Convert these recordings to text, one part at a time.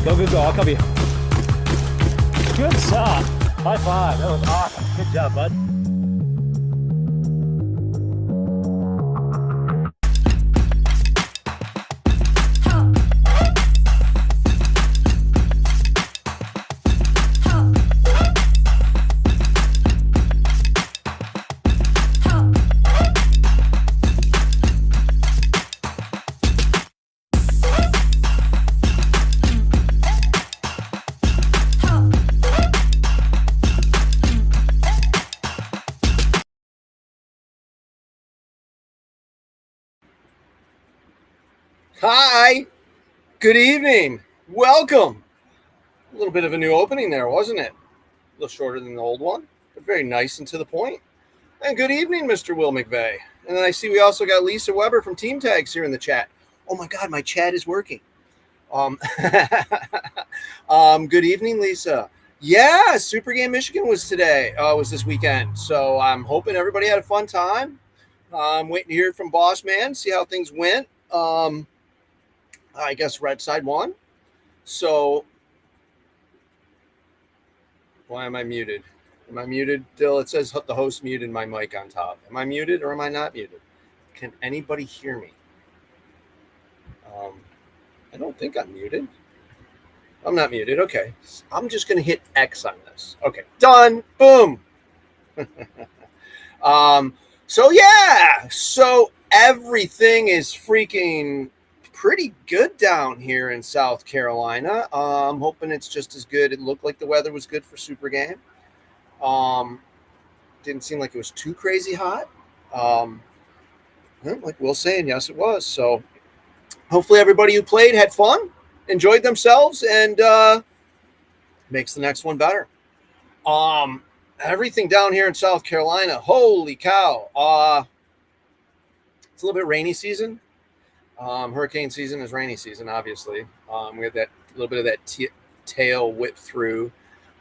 Go, go, go. I'll cover you. Good shot. High five. That was awesome. Good job, bud. Hi, good evening. Welcome. A little bit of a new opening there, wasn't it? A little shorter than the old one, but very nice and to the point. And good evening, Mr. Will McVeigh. And then I see we also got Lisa Weber from Team Tags here in the chat. Oh my God, my chat is working. Good evening, Lisa. Yeah, Super Game Michigan was today. Was this weekend. So I'm hoping everybody had a fun time. I'm waiting to hear from Boss Man, see how things went. I guess Red Side won. So why am I muted? Am I muted? Dill, it says the host muted my mic on top. Am I muted or am I not muted? Can anybody hear me? I don't think I'm muted. I'm not muted. Okay. I'm just going to hit X on this. Okay. Done. Boom. So yeah. So everything is freaking pretty good down here in South Carolina. I'm hoping it's just as good. It looked like the weather was good for Super Game. Didn't seem like it was too crazy hot. Like Will saying, yes, it was. So hopefully everybody who played had fun, enjoyed themselves, and makes the next one better. Everything down here in South Carolina, holy cow. It's a little bit rainy season. Hurricane season is rainy season, obviously. We had that little bit of that tail whip through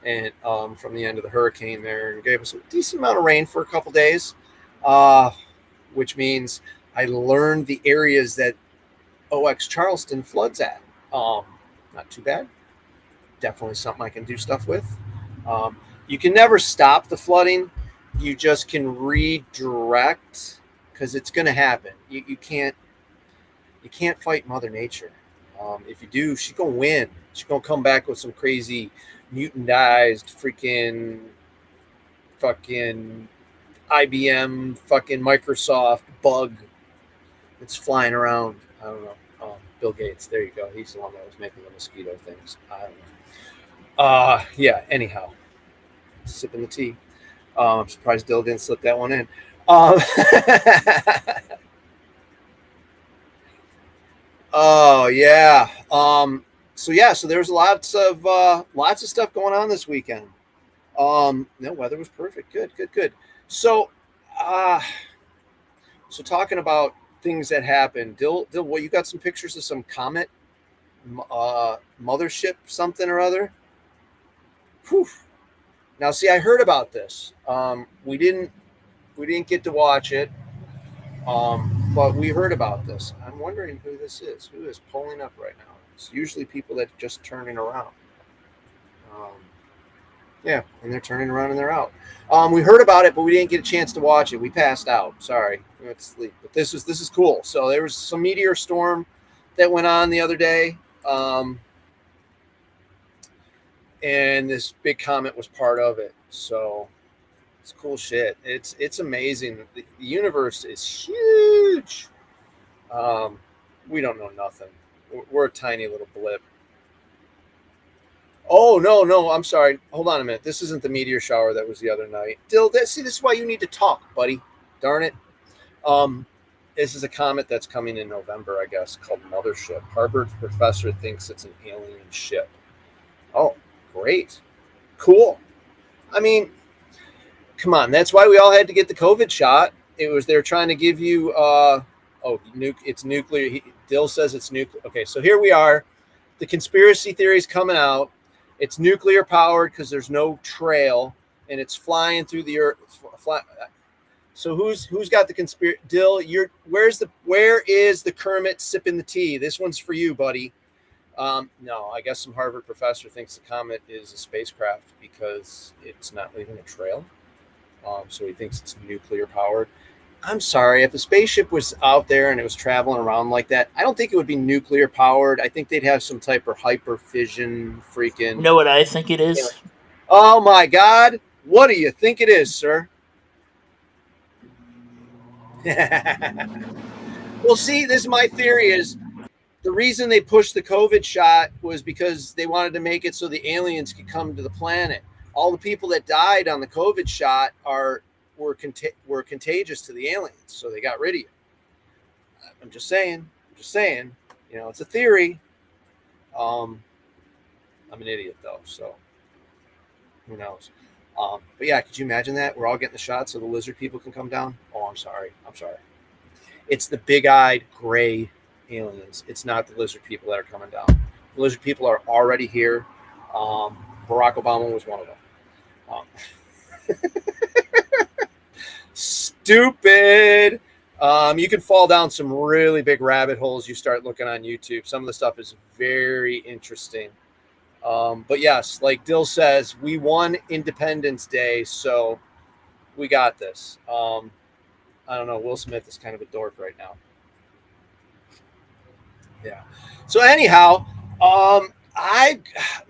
and from the end of the hurricane there and gave us a decent amount of rain for a couple days, which means I learned the areas that OX Charleston floods at. Not too bad. Definitely something I can do stuff with. You can never stop the flooding. You just can redirect because it's going to happen. You can't fight Mother Nature. If you do, she's going to win. She's going to come back with some crazy mutantized fucking IBM, fucking Microsoft bug that's flying around. I don't know. Bill Gates. There you go. He's the one that was making the mosquito things. I don't know. Yeah, anyhow. Sipping the tea. I'm surprised Dill didn't slip that one in. Oh yeah. So there's lots of stuff going on this weekend. No, weather was perfect. Good. So talking about things that happened, Dill, what you got some pictures of some comet mothership something or other? Whew. Now, see, I heard about this. We didn't get to watch it, but we heard about this. I'm wondering who this is. Who is pulling up right now? It's usually people that just turning around. Yeah, and they're turning around and they're out. We heard about it, but we didn't get a chance to watch it. We passed out. Sorry, we went to sleep. But this is cool. So there was some meteor storm that went on the other day. And this big comet was part of it. So it's cool shit. It's amazing. The universe is huge. We don't know nothing. We're a tiny little blip. Oh, no, I'm sorry. Hold on a minute. This isn't the meteor shower that was the other night. Dill, this is why you need to talk, buddy. Darn it. This is a comet that's coming in November, I guess, called Mothership. Harvard professor thinks it's an alien ship. Oh, great. Cool. I mean, come on. That's why we all had to get the COVID shot. They're trying to give you, it's nuclear. Dill says it's nuclear. Okay, so here we are. The conspiracy theory is coming out. It's nuclear powered because there's no trail and it's flying through the earth. So who's got the conspiracy? Dill, where is the Kermit sipping the tea? This one's for you, buddy. No, I guess some Harvard professor thinks the comet is a spacecraft because it's not leaving a trail. So he thinks it's nuclear powered. I'm sorry, if a spaceship was out there and it was traveling around like that, I don't think it would be nuclear powered. I think they'd have some type of hyper fission freaking. You know what I think it is? Oh my God. What do you think it is, sir? Well, see, this is my theory is the reason they pushed the COVID shot was because they wanted to make it so the aliens could come to the planet. All the people that died on the COVID shot were contagious to the aliens, so they got rid of you. I'm just saying. You know, it's a theory. I'm an idiot though, so who knows? But yeah, could you imagine that? We're all getting the shot so the lizard people can come down. Oh, I'm sorry. It's the big-eyed gray aliens. It's not the lizard people that are coming down. The lizard people are already here. Barack Obama was one of them. Stupid. You can fall down some really big rabbit holes. You start looking on YouTube. Some of the stuff is very interesting. But yes, like Dill says, we won Independence Day, so we got this. I don't know. Will Smith is kind of a dork right now. Yeah. So anyhow,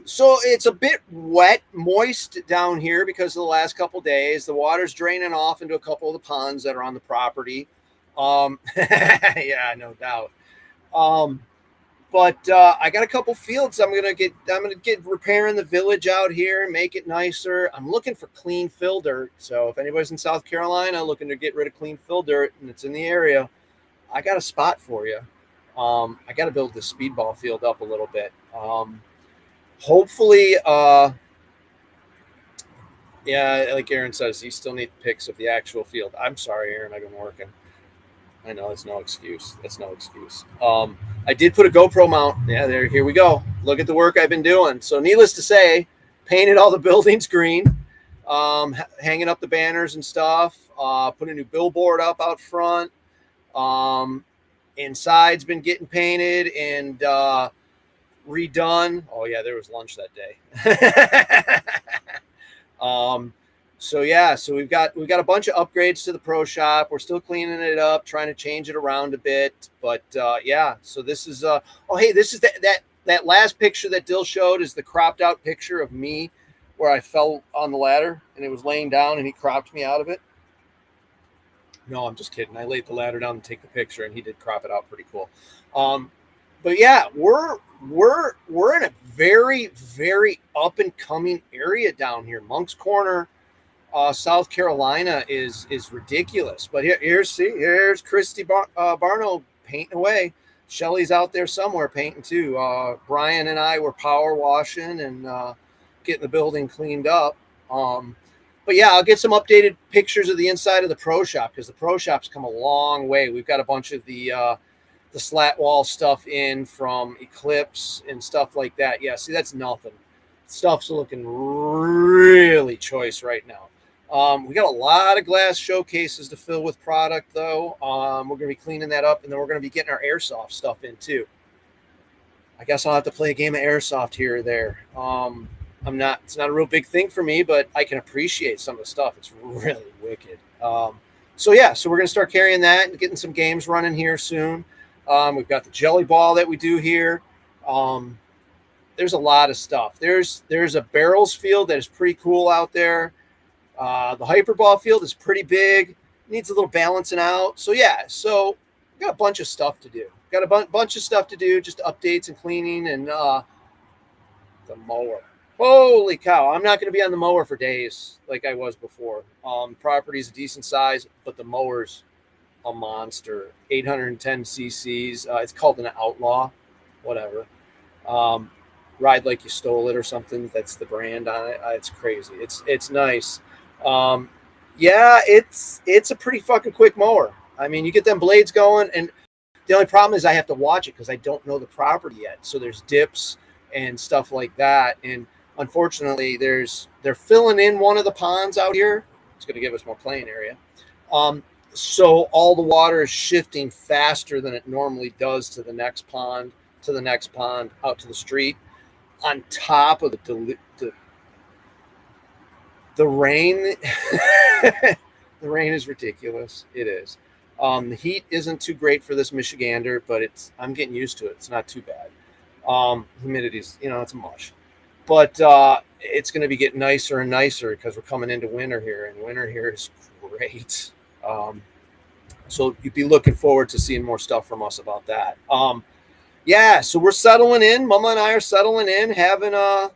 so it's a bit wet, moist down here because of the last couple of days. The water's draining off into a couple of the ponds that are on the property. Yeah, no doubt. But I got a couple fields I'm gonna get repairing the village out here, make it nicer. I'm looking for clean fill dirt. So if anybody's in South Carolina looking to get rid of clean fill dirt and it's in the area, I got a spot for you. I got to build the speedball field up a little bit. Hopefully, yeah, like Aaron says, you still need pics of the actual field. I'm sorry, Aaron, I've been working. I know it's no excuse. That's no excuse. I did put a GoPro mount. Yeah, here we go. Look at the work I've been doing. So needless to say, painted all the buildings green, hanging up the banners and stuff, put a new billboard up out front. Inside's been getting painted and redone. Oh yeah, there was lunch that day. So yeah, so we've got a bunch of upgrades to the pro shop. We're still cleaning it up, trying to change it around a bit. But yeah, so this is oh hey, this is that last picture that Dill showed is the cropped out picture of me where I fell on the ladder and it was laying down and he cropped me out of it. No, I'm just kidding. I laid the ladder down to take the picture and he did crop it out pretty cool. But yeah, we're in a very, very up and coming area down here. Monk's Corner, South Carolina is ridiculous. But here's Christy Barno painting away. Shelly's out there somewhere painting too. Brian and I were power washing and getting the building cleaned up. But yeah, I'll get some updated pictures of the inside of the pro shop because the pro shop's come a long way. We've got a bunch of the slat wall stuff in from Eclipse and stuff like that. Yeah, see, that's nothing. Stuff's looking really choice right now. We got a lot of glass showcases to fill with product, though. We're going to be cleaning that up, and then we're going to be getting our airsoft stuff in, too. I guess I'll have to play a game of airsoft here or there. It's not a real big thing for me, but I can appreciate some of the stuff. It's really wicked. So yeah, so we're going to start carrying that and getting some games running here soon. We've got the jelly ball that we do here. There's a lot of stuff. There's a barrels field that is pretty cool out there. The hyperball field is pretty big. Needs a little balancing out. So yeah, so we got a bunch of stuff to do. Got a bunch of stuff to do, just updates and cleaning and the mower. Holy cow, I'm not going to be on the mower for days like I was before. Property's a decent size, but the mower's a monster. 810 cc's. It's called an Outlaw, whatever. Ride like you stole it or something. That's the brand on it. It's crazy. It's nice. Yeah, it's a pretty fucking quick mower. I mean, you get them blades going, and the only problem is I have to watch it because I don't know the property yet. So there's dips and stuff like that, and unfortunately, they're filling in one of the ponds out here. It's going to give us more playing area. So all the water is shifting faster than it normally does to the next pond. to the next pond, out to the street, on top of the rain. The rain is ridiculous. It is. The heat isn't too great for this Michigander, but I'm getting used to it. It's not too bad. Humidity's, it's a mush. But it's going to be getting nicer and nicer because we're coming into winter here, and winter here is great. So you'd be looking forward to seeing more stuff from us about that. So we're settling in. Mama and I are settling in, having a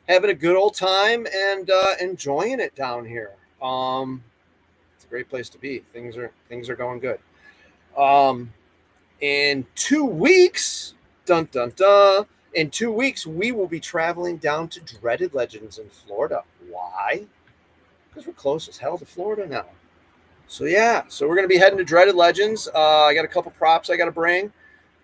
good old time, and enjoying it down here. It's a great place to be. Things are going good. In 2 weeks, dun dun dun. In 2 weeks, we will be traveling down to Dreaded Legends in Florida. Why? Because we're close as hell to Florida now. So we're going to be heading to Dreaded Legends. I got a couple props I got to bring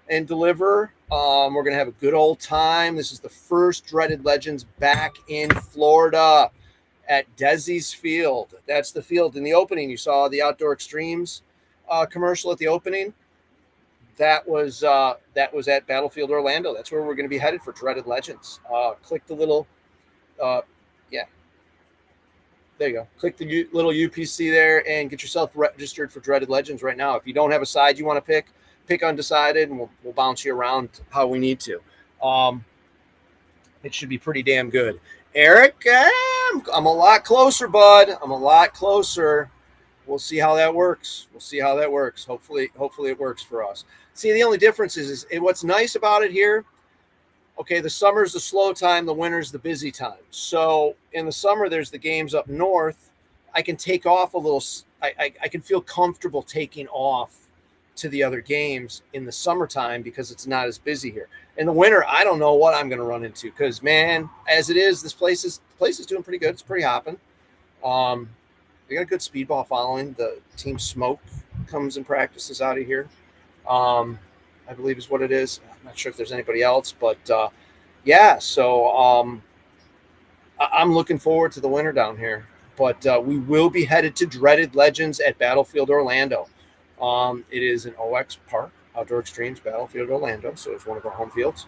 and deliver. We're going to have a good old time. This is the first Dreaded Legends back in Florida at Desi's Field. That's the field in the opening. You saw the Outdoor Extremes commercial at the opening. That was at Battlefield Orlando. That's where we're going to be headed for Dreaded Legends. Click the little, there you go. Click the little UPC there and get yourself registered for Dreaded Legends right now. If you don't have a side you want to pick undecided, and we'll bounce you around how we need to. It should be pretty damn good. Eric, I'm a lot closer, bud. I'm a lot closer. We'll see how that works. Hopefully it works for us. See, the only difference is what's nice about it here. Okay, the summer's the slow time, the winter's the busy time. So in the summer, there's the games up north. I can take off a little. I can feel comfortable taking off to the other games in the summertime because it's not as busy here. In the winter, I don't know what I'm going to run into because, man, as it is, the place is doing pretty good. It's pretty hopping. They got a good speedball following. The Team Smoke comes and practices out of here. I believe is what it is. I'm not sure if there's anybody else, but so I'm looking forward to the winter down here. But we will be headed to Dreaded Legends at Battlefield Orlando. It is an OX Park, Outdoor Extremes, Battlefield Orlando, so it's one of our home fields.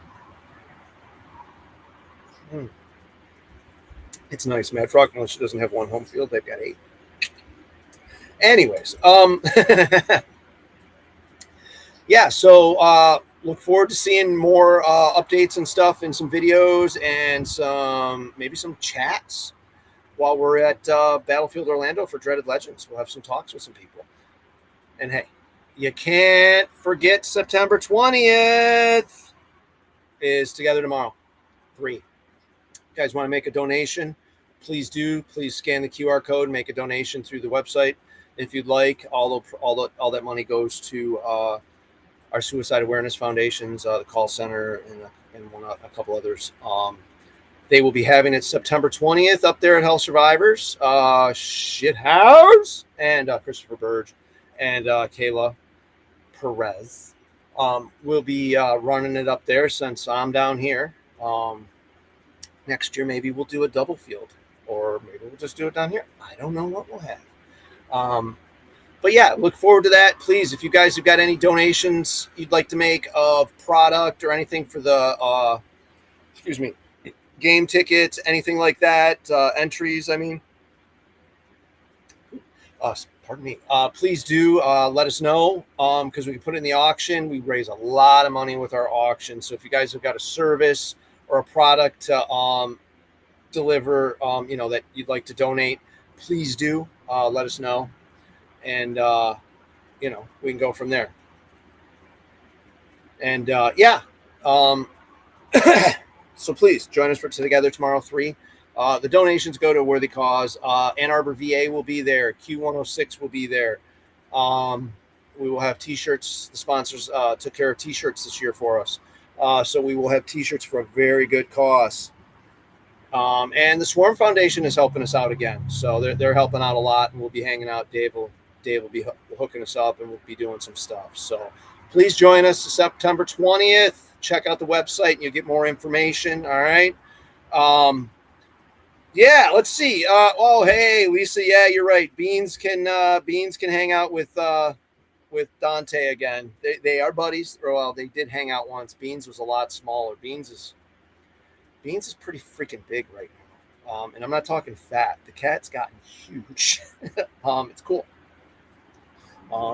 It's nice. Mad Frog doesn't have one home field. They've got 8. Anyways, so look forward to seeing more updates and stuff and some videos and maybe some chats while we're at Battlefield Orlando for Dreaded Legends. We'll have some talks with some people. And hey, you can't forget September 20th is Together Tomorrow 3. You guys want to make a donation? Please do. Please scan the QR code and make a donation through the website. If you'd like, all that money goes to our Suicide Awareness Foundations, the call center, and a couple others. They will be having it September 20th up there at Hell Survivors, Shithouse, and Christopher Burge and Kayla Perez will be running it up there since I'm down here. Next year, maybe we'll do a double field, or maybe we'll just do it down here. I don't know what we'll have. But yeah, look forward to that. Please, if you guys have got any donations you'd like to make of product or anything for the, game tickets, anything like that, entries, pardon me. Please do let us know because we can put it in the auction. We raise a lot of money with our auction. So if you guys have got a service or a product to deliver, that you'd like to donate, please do let us know. And, we can go from there. And, so please join us for Together Tomorrow 3. The donations go to a worthy cause. Ann Arbor VA will be there. Q106 will be there. We will have T-shirts. The sponsors took care of T-shirts this year for us. So we will have T-shirts for a very good cause. And the Swarm Foundation is helping us out again. So they're helping out a lot, and we'll be hanging out. Dave will be hooking us up, and we'll be doing some stuff. So please join us September 20th. Check out the website and you'll get more information. All right. Let's see. Hey, Lisa. Yeah, you're right. Beans can hang out with with Dante again. They are buddies. Or, well, they did hang out once. Beans was a lot smaller. Beans is pretty freaking big right now. And I'm not talking fat. The cat's gotten huge. It's cool.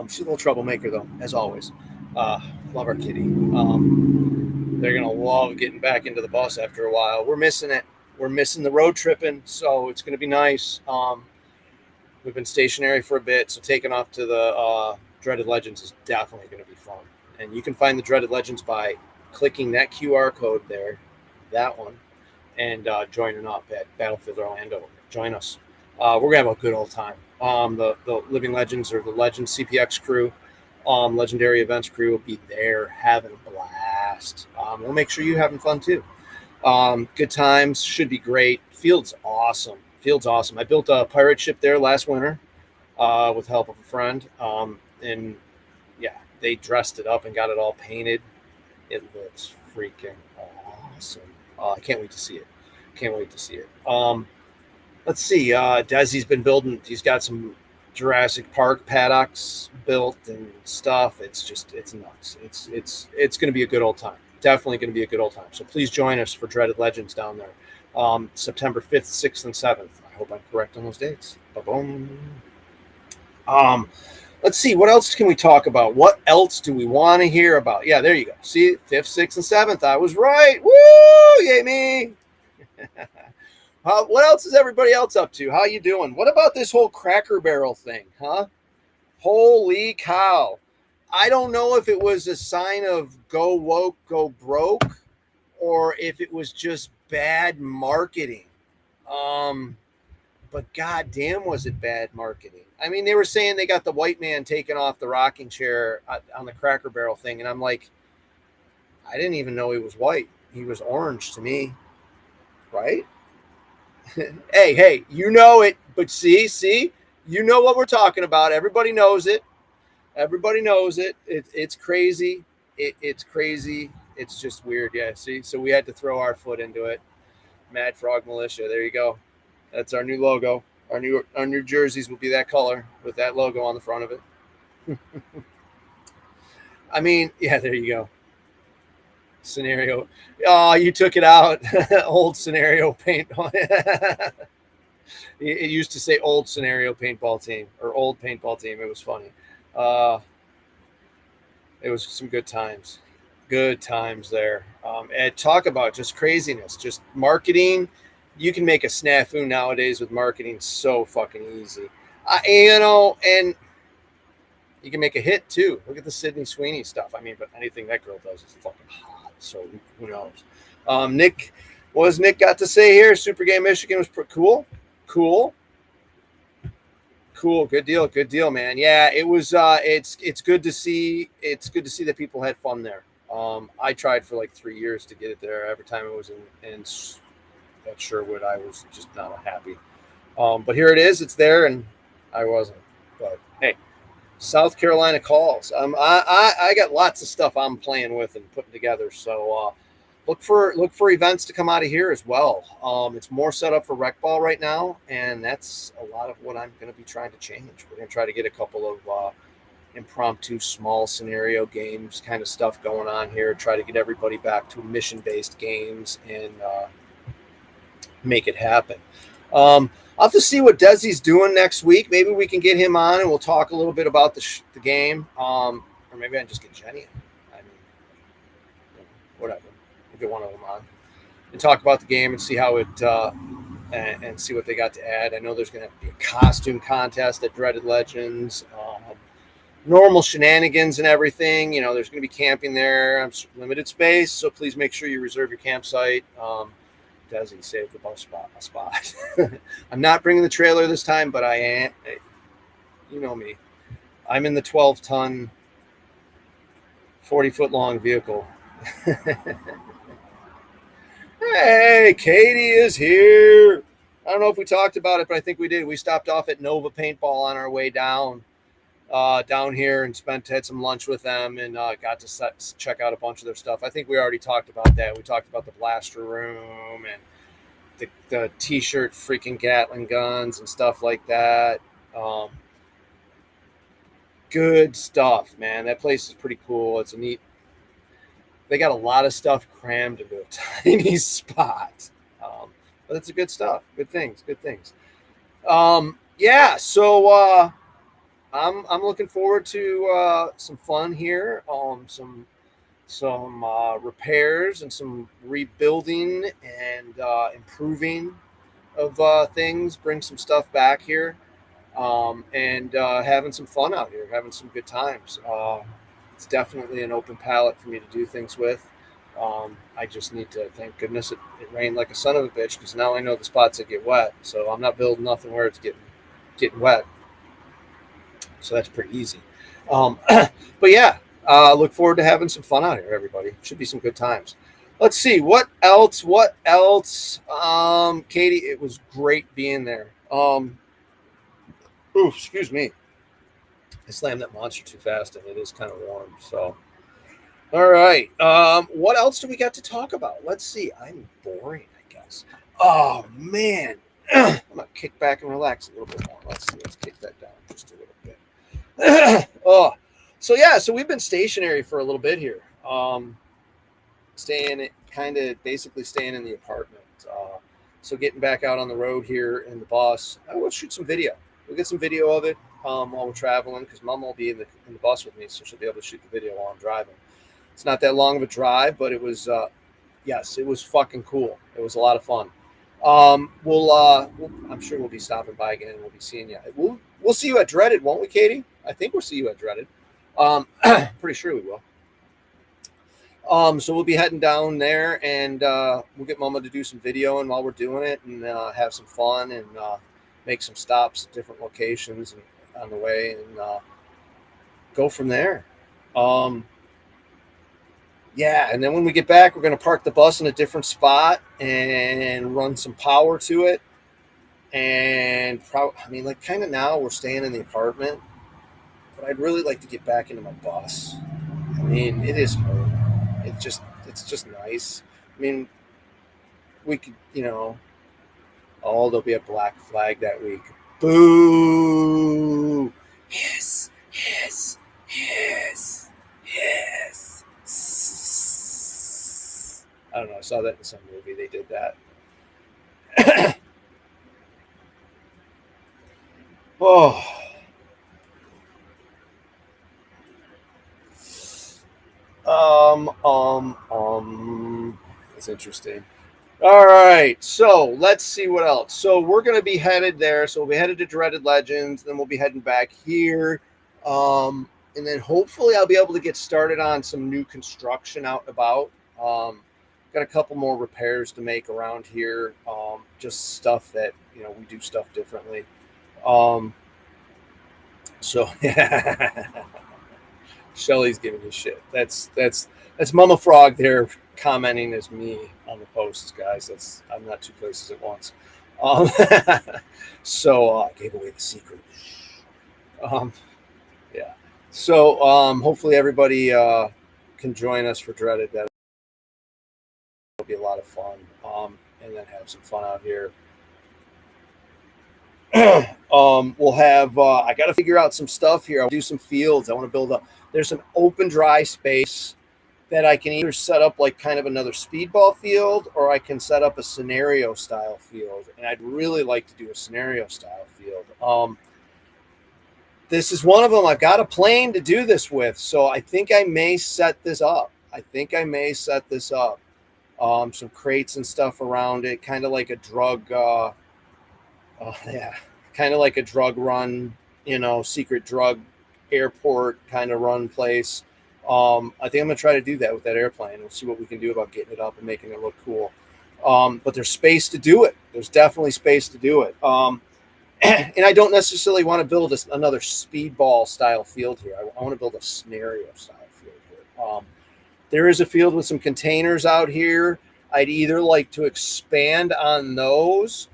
She's a little troublemaker though, as always. Love our kitty. They're gonna love getting back into the bus after a while. We're missing it. We're missing the road tripping, so it's gonna be nice. We've been stationary for a bit, so taking off to the Dreaded Legends is definitely going to be fun. And you can find the Dreaded Legends by clicking that QR code there, that one, and joining up at Battlefield Orlando. Join us. We're going to have a good old time. The Living Legends or the Legends CPX crew, Legendary Events crew will be there having a blast. We'll make sure you're having fun too. Good times, should be great. Field's awesome. I built a pirate ship there last winter with the help of a friend. And yeah, they dressed it up and got it all painted. It looks freaking awesome. I can't wait to see it. Let's see. Desi's been building. He's got some Jurassic Park paddocks built and stuff. It's nuts. It's going to be a good old time. Definitely going to be a good old time. So please join us for Dreaded Legends down there. September 5th, 6th, and 7th. I hope I'm correct on those dates. Ba-boom. Let's see. What else can we talk about? What else do we want to hear about? Yeah, there you go. See, 5th, 6th, and 7th. I was right. Woo! Yay me. What else is everybody else up to? How you doing? What about this whole Cracker Barrel thing, huh? Holy cow. I don't know if it was a sign of go woke, go broke, or if it was just bad marketing. But goddamn, was it bad marketing? I mean, they were saying they got the white man taken off the rocking chair on the Cracker Barrel thing, and I'm like, I didn't even know he was white. He was orange to me, right? hey, you know it, but see, you know what we're talking about. Everybody knows it. It's crazy. It's crazy. It's just weird. Yeah, see? So we had to throw our foot into it. Mad Frog Militia. There you go. That's our new logo. Our new jerseys will be that color with that logo on the front of it. I mean, yeah, there you go. Scenario. Oh, you took it out. Old Scenario paint. It used to say old Scenario paintball team or old paintball team. It was funny. It was some good times. Good times there. And talk about just craziness, just marketing. You can make a snafu nowadays with marketing so fucking easy. And you can make a hit too. Look at the Sydney Sweeney stuff. I mean, but anything that girl does is fucking hot. So who knows? Nick, what has Nick got to say here? Super Game Michigan was cool. Good deal, man. Yeah, it was. It's good to see. It's good to see that people had fun there. I tried for like 3 years to get it there. Every time it was in at Sherwood, I was just not happy. But here it is. It's there, and I wasn't. But hey, South Carolina calls. I got lots of stuff I'm playing with and putting together. So look for events to come out of here as well. It's more set up for rec ball right now, and that's a lot of what I'm going to be trying to change. We're going to try to get a couple of impromptu small scenario games kind of stuff going on here. Try to get everybody back to mission-based games and make it happen. I'll have to see what Desi's doing next week. Maybe we can get him on and we'll talk a little bit about the game. Or maybe I can just get Jenny in. I mean, whatever. We'll get one of them on and talk about the game and see how it and see what they got to add. I know there's going to be a costume contest at Dreaded Legends, normal shenanigans and everything. You know, there's going to be camping there, limited space, so please make sure you reserve your campsite. Desi saved the bus spot. I'm not bringing the trailer this time, but I am. You know me. I'm in the 12-ton, 40-foot long vehicle. Hey, Katie is here. I don't know if we talked about it, but I think we did. We stopped off at Nova Paintball on our way down here and had some lunch with them and got to check out a bunch of their stuff. I think we already talked about that. We talked about the blaster room and the t-shirt freaking Gatling guns and stuff like that. Good stuff, man. That place is pretty cool. It's a neat. They got a lot of stuff crammed into a tiny spot, but it's a good stuff. Good things. Good things. Yeah. So I'm looking forward to some fun here. Some repairs and some rebuilding and improving of things. Bring some stuff back here, and having some fun out here, having some good times. It's definitely an open palette for me to do things with. I just need to, thank goodness it rained like a son of a bitch, because now I know the spots that get wet. So I'm not building nothing where it's getting wet. So that's pretty easy. But yeah, look forward to having some fun out here, everybody. Should be some good times. Let's see what else. What else? Katie, it was great being there. Ooh, excuse me. I slammed that monster too fast, and it is kind of warm. So, all right. What else do we got to talk about? Let's see. I'm boring, I guess. Oh man, I'm gonna kick back and relax a little bit more. Let's see. Let's kick that down just a little bit. Oh, so yeah. So we've been stationary for a little bit here. Staying, kind of basically staying in the apartment. So getting back out on the road here in the bus. I will shoot some video. We'll get some video of it while we're traveling, because Mom will be in the bus with me, so she'll be able to shoot the video while I'm driving. It's not that long of a drive, but it was yes, it was fucking cool. It was a lot of fun. I'm sure we'll be stopping by again, and we'll be seeing you. We'll see you at Dreaded, won't we, Katie? I think we'll see you at Dreaded. Pretty sure we will. So we'll be heading down there, and we'll get Mama to do some videoing while we're doing it, and have some fun, and make some stops at different locations and on the way, and go from there. Yeah, and then when we get back, we're going to park the bus in a different spot and run some power to it. And I mean, like, kind of now we're staying in the apartment, but I'd really like to get back into my bus. I mean, it is hard. It's just nice. I mean, we could, oh, there'll be a black flag that week. Boo! Yes, yes, yes, yes. I don't know. I saw that in some movie. They did that. Oh. That's interesting. All right, so let's see what else. So we're going to be headed there. So we'll be headed to Dreaded Legends, then we'll be heading back here, and then hopefully I'll be able to get started on some new construction out and about. Got a couple more repairs to make around here. Just stuff that we do stuff differently. So yeah. Shelly's giving you shit. That's Mama Frog there commenting as me on the posts, guys. I'm not two places at once. So I gave away the secret. Yeah. So hopefully everybody can join us for Dreaded. That'll be a lot of fun. And then have some fun out here. We'll have I got to figure out some stuff here. I'll do some fields. I want to build up. There's an open dry space that I can either set up like kind of another speedball field, or I can set up a scenario style field. And I'd really like to do a scenario style field. This is one of them. I've got a plane to do this with, so I think I may set this up. Some crates and stuff around it, kind of like a drug. Kind of like a drug run, secret drug airport kind of run place. I think I'm gonna try to do that with that airplane. We'll see what we can do about getting it up and making it look cool. But there's space to do it. There's definitely space to do it. And I don't necessarily want to build another speedball style field here. I want to build a scenario style field here. There is a field with some containers out here. I'd either like to expand on those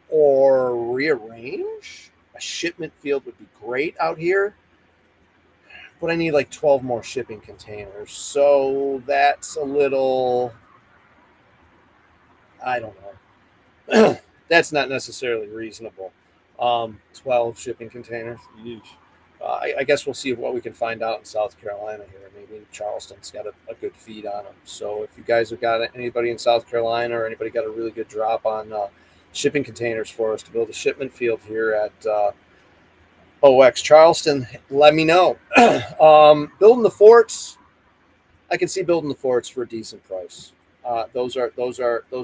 or rearrange. A shipment field would be great out here, but I need like 12 more shipping containers. So that's a little, I don't know. That's not necessarily reasonable. 12 shipping containers. I guess we'll see what we can find out in South Carolina here. Maybe Charleston's got a good feed on them. So if you guys have got anybody in South Carolina or anybody got a really good drop on shipping containers for us to build a shipment field here at OX Charleston, let me know. Building the forts, I can see building the forts for a decent price. Those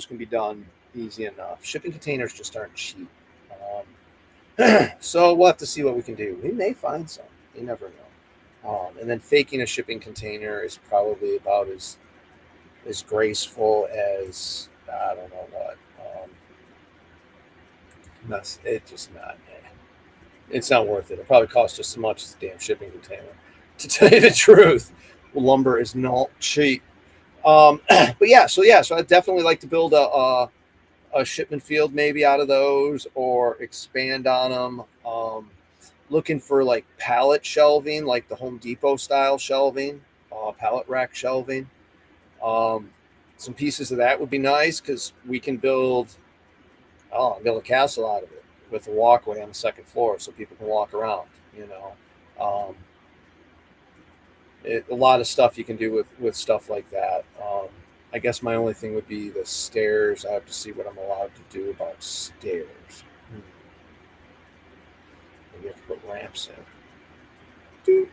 can be done easy enough. Shipping containers just aren't cheap. So we'll have to see what we can do. We may find some. You never know. And then faking a shipping container is probably about as graceful as I don't know what. It's just not. It's not worth it. It'll probably cost just as much as the damn shipping container. To tell you the truth, lumber is not cheap. But yeah, so I'd definitely like to build a shipment field maybe out of those or expand on them. Looking for like pallet shelving, like the Home Depot style shelving, pallet rack shelving. Some pieces of that would be nice because we can build a castle out of it with a walkway on the second floor so people can walk around, a lot of stuff you can do with stuff like that. I guess my only thing would be the stairs. I have to see what I'm allowed to do about stairs. Maybe I have to put ramps in.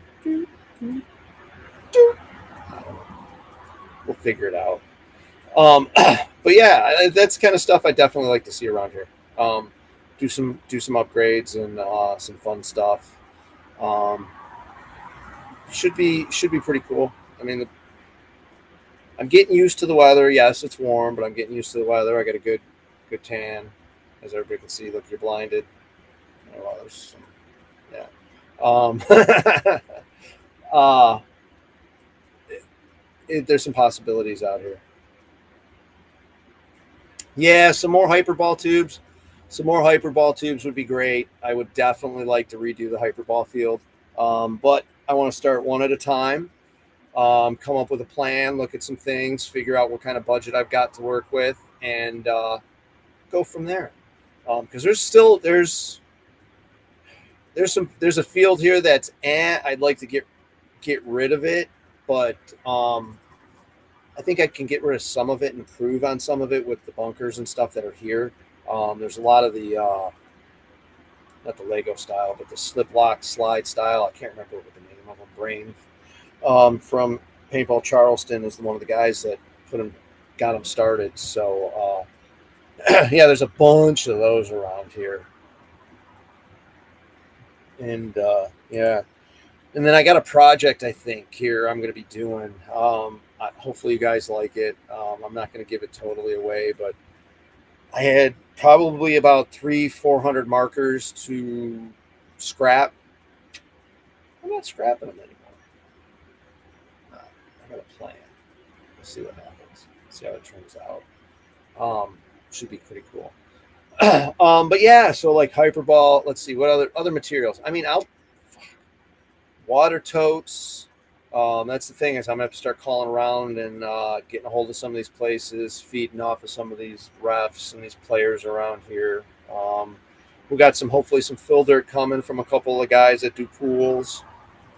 I don't know. We'll figure it out. But yeah, that's kind of stuff I definitely like to see around here. Do some upgrades and some fun stuff. Should be pretty cool. I mean, I'm getting used to the weather. Yes, it's warm, but I'm getting used to the weather. I got a good tan, as everybody can see. Look, you're blinded. Oh, there's some, yeah. There's some possibilities out here. Yeah, some more hyperball tubes. Some more hyperball tubes would be great. I would definitely like to redo the hyperball field, but I want to start one at a time. Come up with a plan, look at some things, figure out what kind of budget I've got to work with, and go from there. Because there's a field here that's I'd like to get rid of it, but I think I can get rid of some of it and improve on some of it with the bunkers and stuff that are here. There's a lot of the not the Lego style, but the slip lock slide style. I can't remember what the name of them. Brain from Paintball Charleston is one of the guys that got them started. So yeah, there's a bunch of those around here, and yeah. And then I got a project I think here I'm going to be doing. Hopefully you guys like it. I'm not going to give it totally away, but I had probably about 300-400 markers to scrap. I'm not scrapping them anymore. I got a plan. We'll see what happens. See how it turns out. Should be pretty cool. But yeah, so like hyperball. Let's see what other materials. I mean, water totes. That's the thing is I'm gonna have to start calling around and getting a hold of some of these places, feeding off of some of these refs and these players around here. We got hopefully some fill dirt coming from a couple of guys that do pools.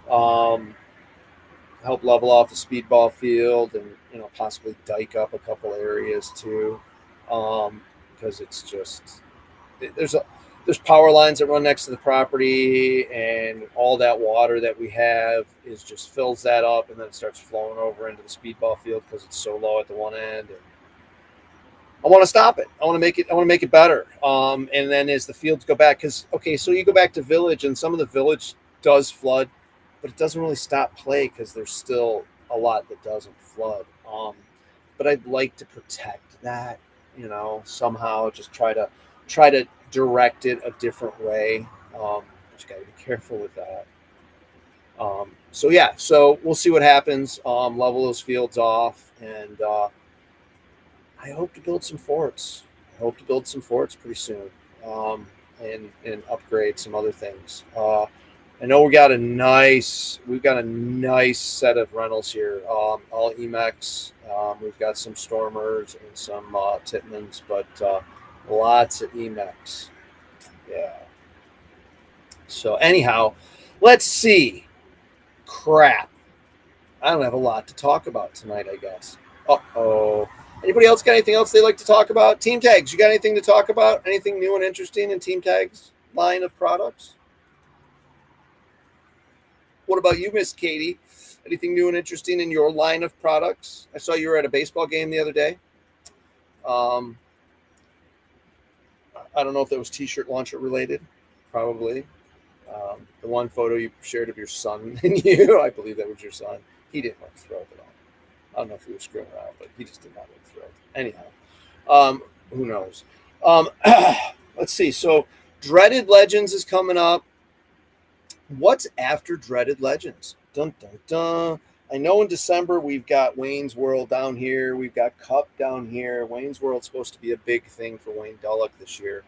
Help level off the speedball field and possibly dike up a couple areas too, because it's just there's power lines that run next to the property, and all that water that we have just fills that up, and then it starts flowing over into the speedball field because it's so low at the one end. And I want to stop it. I want to make it better. And then as the fields go back, so you go back to Village, and some of the Village does flood, but it doesn't really stop play because there's still a lot that doesn't flood. But I'd like to protect that, somehow just try to direct it a different way. But you got to be careful with that. So we'll see what happens. Level those fields off, and I hope to build some forts. Pretty soon, and upgrade some other things. I know we've got a nice set of rentals here. All Emex. We've got some Stormers and some Titmans, but lots of Emex. Yeah. So anyhow, Let's see. Crap. I don't have a lot to talk about tonight, I guess. Uh-oh. Anybody else got anything else they like to talk about? Team Tags, you got anything to talk about? Anything new and interesting in Team Tags line of products? What about you, Miss Katie? Anything new and interesting in your line of products? I saw you were at a baseball game the other day. I don't know if that was T-shirt launcher related. Probably. The one photo you shared of your son and you, I believe that was your son. He didn't look thrilled at all. I don't know if he was screwing around, but he just did not look thrilled. Anyhow, who knows? Let's see. So, Dreaded Legends is coming up. What's after Dreaded Legends? Dun, dun, dun. I know in December we've got Wayne's World down here. We've got Cup down here. Wayne's World's supposed to be a big thing for Wayne Dullock this year.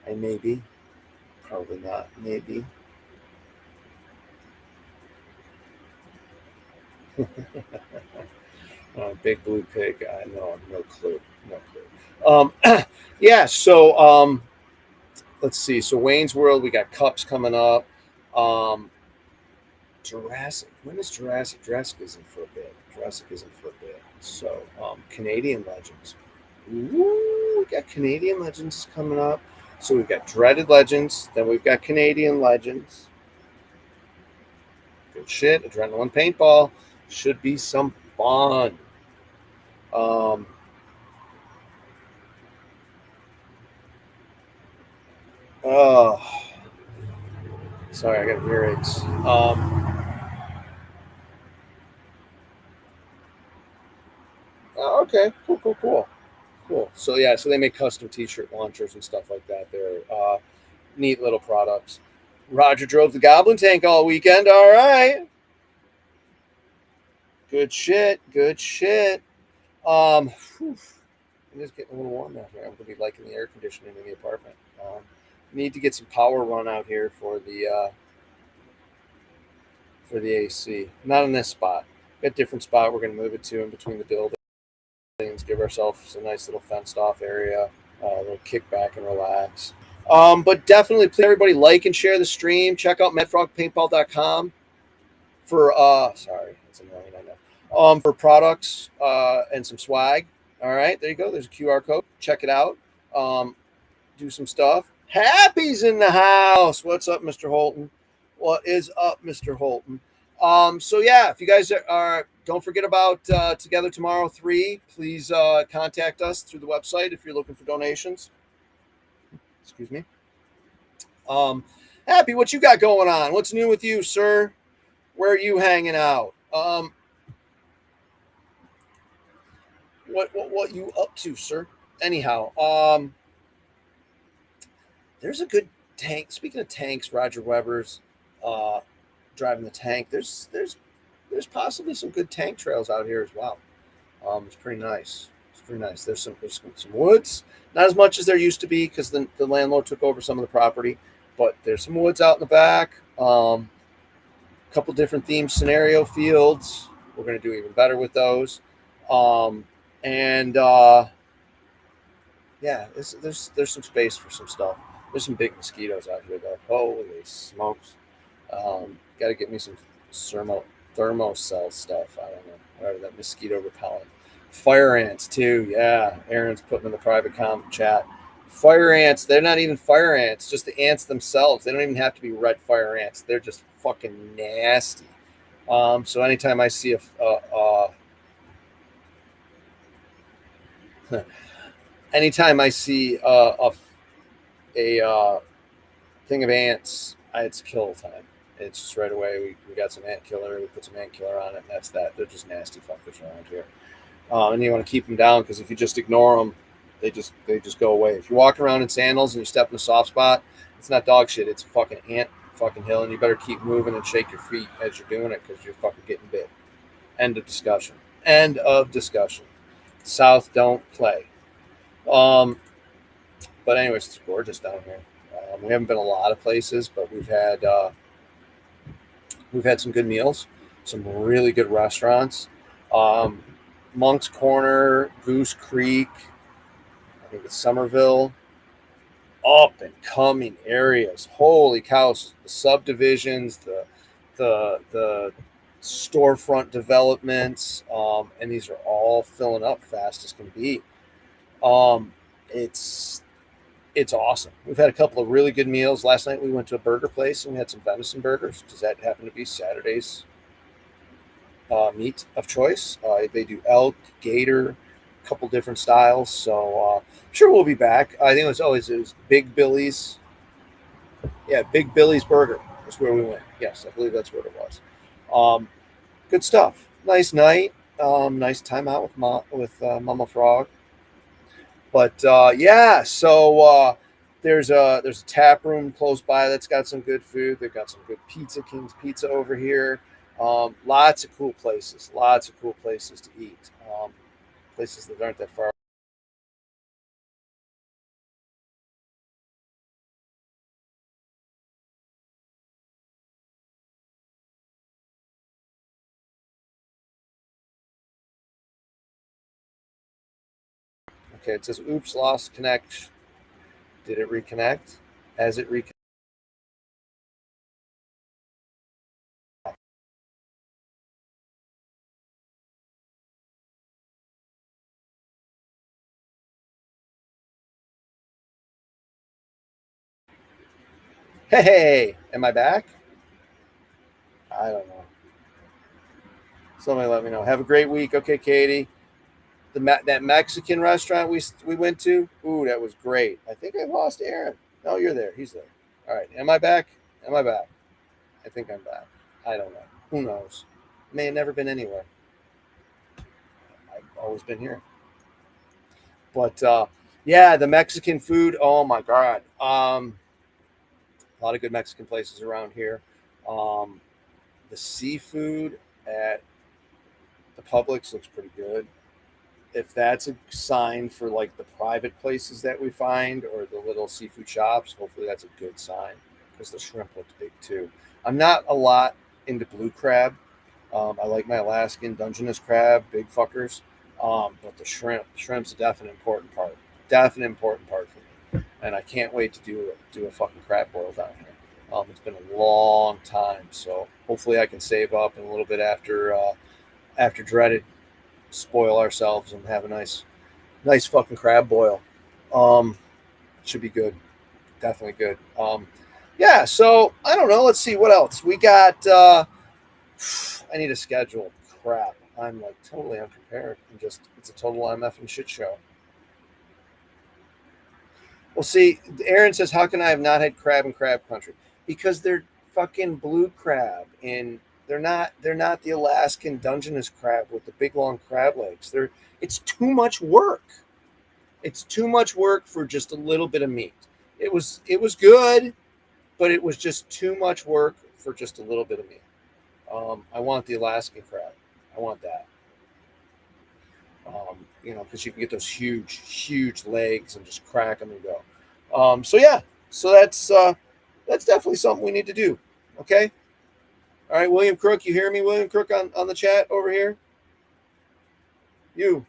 And maybe, probably not, maybe. Big Blue Pig. I know, no clue. Yeah, so let's see. So Wayne's World, we got Cups coming up. Jurassic. When is Jurassic? Jurassic isn't for a bit. So Canadian Legends. Ooh, we got Canadian Legends coming up. So we've got Dreaded Legends. Then we've got Canadian Legends. Good shit. Adrenaline Paintball. Should be some fun. Oh, sorry, I got earaches. Okay, cool. So yeah, so they make custom T-shirt launchers and stuff like that. They're neat little products. Roger drove the Goblin Tank all weekend. All right, good shit. It is getting a little warm out here. I'm gonna be liking the air conditioning in the apartment. Need to get some power run out here for the AC. Not in this spot. Got a different spot we're gonna move it to in between the buildings. Give ourselves a nice little fenced off area. We'll kick back and relax. But definitely, please everybody like and share the stream. Check out madfrogpaintball.com for sorry, that's annoying, I know. For products and some swag. All right, there you go. There's a QR code. Check it out. Do some stuff. Happy's in the house. What's up, Mr. Holton? What is up, Mr. Holton? So yeah, if you guys are don't forget about Together Tomorrow 3. Please contact us through the website if you're looking for donations. Excuse me. Happy, what you got going on? What's new with you, sir? Where are you hanging out? What you up to, sir? Anyhow, there's a good tank. Speaking of tanks, Roger Weber's driving the tank. There's possibly some good tank trails out here as well. It's pretty nice. There's some woods, not as much as there used to be because the landlord took over some of the property, but there's some woods out in the back. A couple different themed scenario fields. We're going to do even better with those. Yeah, there's some space for some stuff. There's some big mosquitoes out here though. Holy smokes! Got to get me some thermocell stuff. I don't know, whatever that mosquito repellent. Fire ants too. Yeah, Aaron's putting in the private comment chat. Fire ants. They're not even fire ants. Just the ants themselves. They don't even have to be red fire ants. They're just fucking nasty. So anytime I see a thing of ants, it's kill time. It's just right away. We got some ant killer. We put some ant killer on it, and that's that. They're just nasty fuckers around here. And you want to keep them down because if you just ignore them, they just go away. If you're walking around in sandals and you step in a soft spot, it's not dog shit. It's a fucking ant fucking hill, and you better keep moving and shake your feet as you're doing it because you're fucking getting bit. End of discussion. South don't play. But anyways, it's gorgeous down here. We haven't been a lot of places, but we've had some good meals, some really good restaurants. Monk's Corner, Goose Creek, I think it's Somerville. up and coming areas. Holy cows! The subdivisions, the storefront developments, and these are all filling up fast as can be. Um, it's it's awesome. We've had a couple of really good meals. Last night we went to a burger place and we had some venison burgers. Does that happen to be Saturday's meat of choice? They do elk, gator, a couple different styles. So I'm sure we'll be back. I think it was Big Billy's. Yeah, Big Billy's Burger is where we went. Yes, I believe that's what it was. Um, Good stuff. Nice night. Nice time out with Mama Frog. But yeah, so there's a tap room close by that's got some good food. They've got some good pizza, King's Pizza over here. Lots of cool places. Lots of cool places to eat. Places that aren't that far. Okay, it says, "Oops, lost connection." Did it reconnect? As it reconnect? Hey, am I back? I don't know. Somebody let me know. Have a great week. Okay, Katie. That Mexican restaurant we went to. Ooh, that was great. I think I lost Aaron. No, you're there. He's there. All right. Am I back? Am I back? I think I'm back. I don't know. Who knows? May have never been anywhere. I've always been here. But yeah, the Mexican food. Oh my god. A lot of good Mexican places around here. Um, the seafood at the Publix looks pretty good. If that's a sign for like the private places that we find or the little seafood shops, hopefully that's a good sign because the shrimp looked big too. I'm not a lot into blue crab. I like my Alaskan Dungeness crab, big fuckers. But the shrimp's a definite important part. Definite important part for me. And I can't wait to do a fucking crab boil down here. It's been a long time, so hopefully I can save up in a little bit after dreaded spoil ourselves and have a nice fucking crab boil. Um, should be good. Definitely good. Yeah. So I don't know. Let's see what else we got. I need a schedule. Crap. I'm like totally unprepared. It's a total MF and shit show. Well, see, Aaron says, "How can I have not had crab in crab country?" Because they're fucking blue crab, and they're not the Alaskan Dungeness crab with the big long crab legs. It's too much work. It's too much work for just a little bit of meat. It was good, but it was just too much work for just a little bit of meat. I want the Alaskan crab. I want that. Because you can get those huge legs and just crack them and go. So yeah, so that's definitely something we need to do. Okay. All right, William Crook, you hear me, William Crook, on the chat over here? You.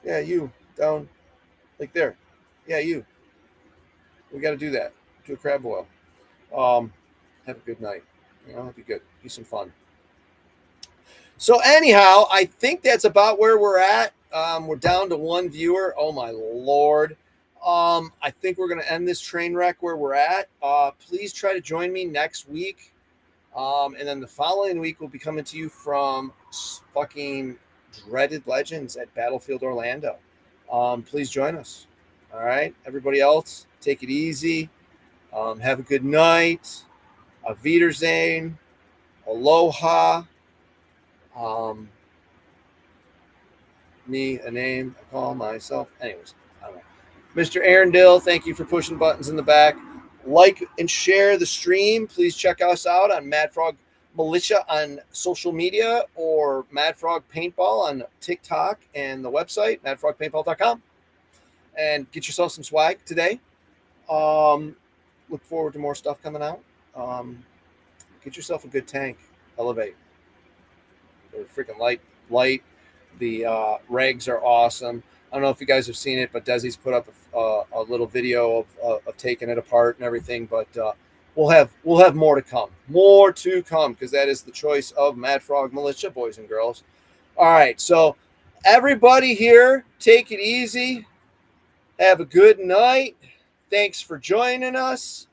Yeah, you. Down like there. Yeah, you. We got to do that. Do a crab boil. Um, have a good night. It'll be good. Be some fun. So anyhow, I think that's about where we're at. We're down to one viewer. Oh my lord. I think we're gonna end this train wreck where we're at. Please try to join me next week. And then the following week we'll be coming to you from fucking Dreaded Legends at Battlefield Orlando. Please join us. All right, everybody else, take it easy. Have a good night. Auf Wiedersehen. Aloha. Um, Me a name I call myself. Anyways, I don't know. Mr. Aaron Dill, thank you for pushing buttons in the back. Like and share the stream. Please check us out on Mad Frog Militia on social media or Mad Frog Paintball on TikTok and the website, madfrogpaintball.com. And get yourself some swag today. Look forward to more stuff coming out. Get yourself a good tank. Elevate. They're freaking light. The regs are awesome. I don't know if you guys have seen it, but Desi's put up a little video of taking it apart and everything. But we'll have more to come, because that is the choice of Mad Frog Militia, boys and girls. All right, so everybody here, take it easy. Have a good night. Thanks for joining us.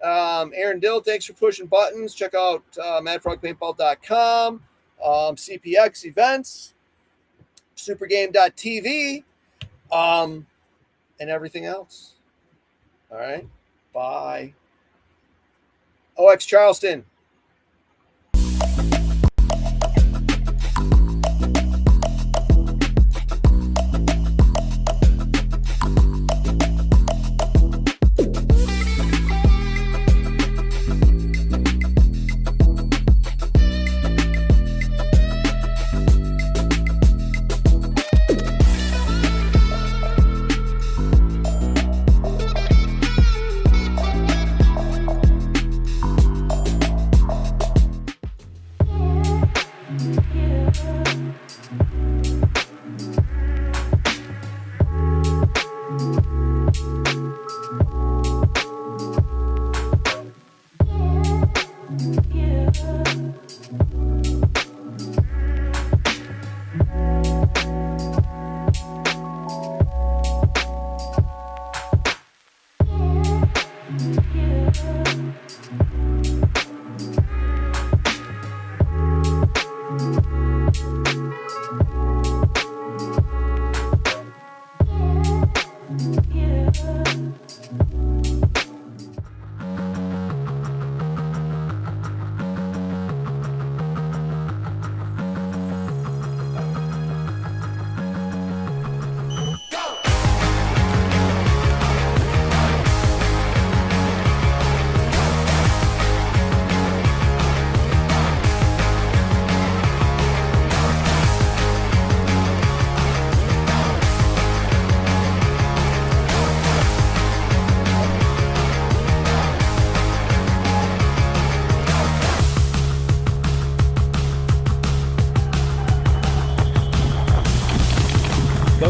Aaron Dill, thanks for pushing buttons. Check out madfrogpaintball.com, CPX events, supergame.tv, and everything else. All right. Bye. OX Charleston.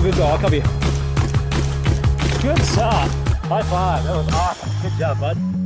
Good go. I'll cover you. Good shot. High five. That was awesome. Good job, bud.